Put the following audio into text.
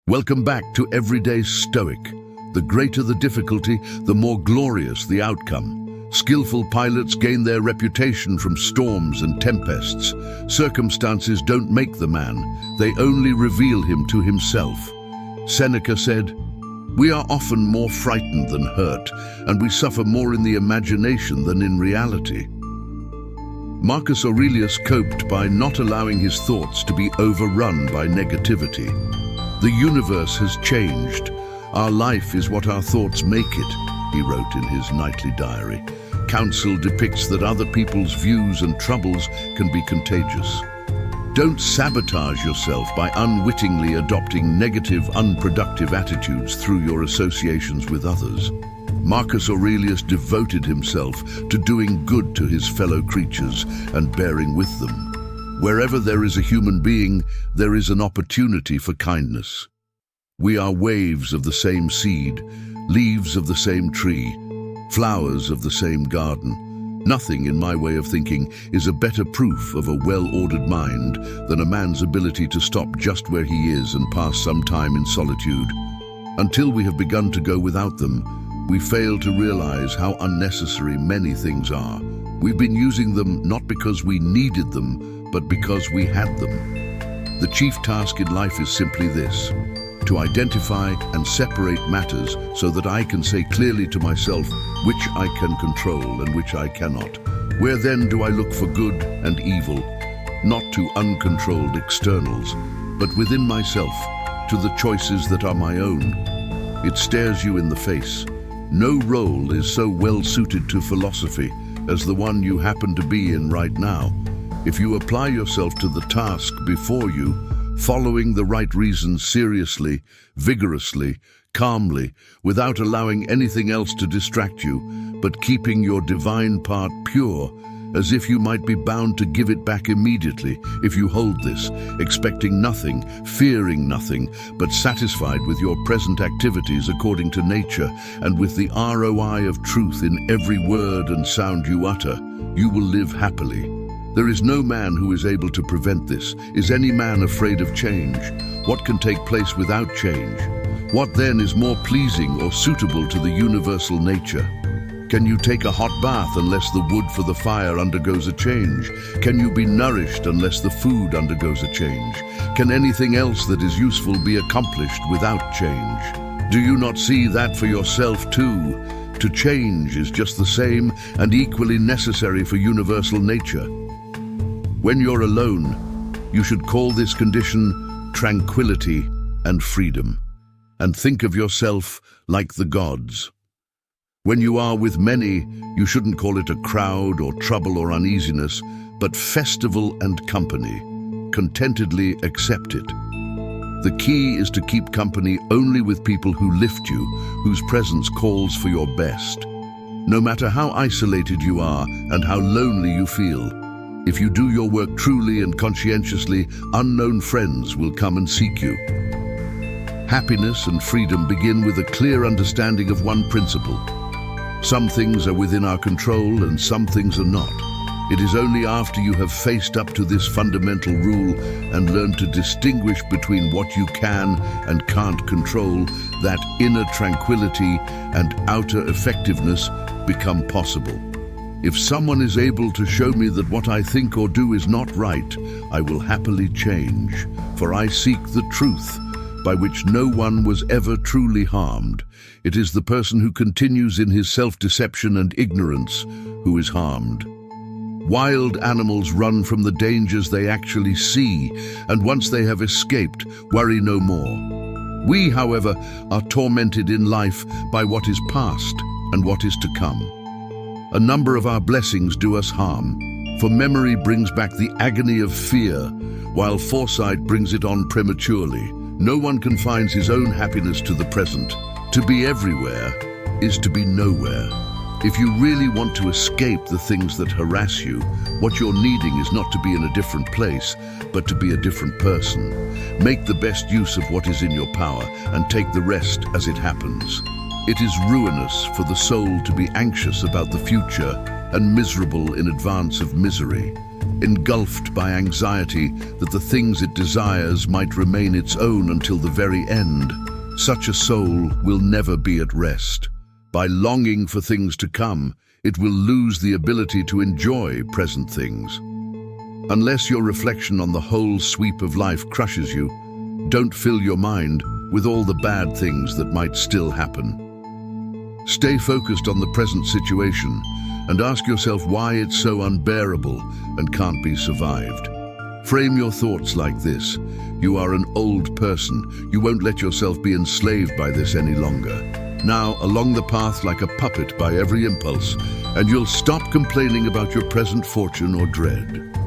Welcome back to Everyday Stoic. The greater the difficulty, the more glorious the outcome. Skillful pilots gain their reputation from storms and tempests. Circumstances don't make the man, they only reveal him to himself. Seneca said, "We are often more frightened than hurt, and we suffer more in the imagination than in reality." Marcus Aurelius coped by not allowing his thoughts to be overrun by negativity. "The universe has changed. Our life is what our thoughts make it," he wrote in his nightly diary. Counsel depicts that other people's views and troubles can be contagious. Don't sabotage yourself by unwittingly adopting negative, unproductive attitudes through your associations with others. Marcus Aurelius devoted himself to doing good to his fellow creatures and bearing with them. Wherever there is a human being, there is an opportunity for kindness. We are waves of the same seed, leaves of the same tree, flowers of the same garden. Nothing, in my way of thinking, is a better proof of a well-ordered mind than a man's ability to stop just where he is and pass some time in solitude. Until we have begun to go without them, we fail to realize how unnecessary many things are. We've been using them not because we needed them, but because we had them. The chief task in life is simply this: to identify and separate matters so that I can say clearly to myself which I can control and which I cannot. Where then do I look for good and evil? Not to uncontrolled externals, but within myself, to the choices that are my own. It stares you in the face. No role is so well suited to philosophy as the one you happen to be in right now. If you apply yourself to the task before you, following the right reasons seriously, vigorously, calmly, without allowing anything else to distract you, but keeping your divine part pure, as if you might be bound to give it back immediately if you hold this, expecting nothing, fearing nothing, but satisfied with your present activities according to nature and with the ROI of truth in every word and sound you utter, you will live happily. There is no man who is able to prevent this. Is any man afraid of change? What can take place without change? What then is more pleasing or suitable to the universal nature? Can you take a hot bath unless the wood for the fire undergoes a change? Can you be nourished unless the food undergoes a change? Can anything else that is useful be accomplished without change? Do you not see that for yourself too? To change is just the same and equally necessary for universal nature. When you're alone, you should call this condition tranquility and freedom, and think of yourself like the gods. When you are with many, you shouldn't call it a crowd or trouble or uneasiness, but festival and company. Contentedly accept it. The key is to keep company only with people who lift you, whose presence calls for your best. No matter how isolated you are and how lonely you feel, if you do your work truly and conscientiously, unknown friends will come and seek you. Happiness and freedom begin with a clear understanding of one principle. Some things are within our control and some things are not. It is only after you have faced up to this fundamental rule and learned to distinguish between what you can and can't control that inner tranquility and outer effectiveness become possible. If someone is able to show me that what I think or do is not right, I will happily change, for I seek the truth, by which no one was ever truly harmed. It is the person who continues in his self-deception and ignorance who is harmed. Wild animals run from the dangers they actually see, and once they have escaped, worry no more. We, however, are tormented in life by what is past and what is to come. A number of our blessings do us harm, for memory brings back the agony of fear, while foresight brings it on prematurely. No one confines his own happiness to the present. To be everywhere is to be nowhere. If you really want to escape the things that harass you, what you're needing is not to be in a different place, but to be a different person. Make the best use of what is in your power and take the rest as it happens. It is ruinous for the soul to be anxious about the future and miserable in advance of misery. engulfed by anxiety that the things it desires might remain its own until the very end. Such a soul will never be at rest. By longing for things to come, it will lose the ability to enjoy present things. Unless your reflection on the whole sweep of life crushes you, don't fill your mind with all the bad things that might still happen. Stay focused on the present situation and ask yourself why it's so unbearable and can't be survived. Frame your thoughts like this: you are an old person. You won't let yourself be enslaved by this any longer. Now, along the path like a puppet by every impulse, and you'll stop complaining about your present fortune or dread.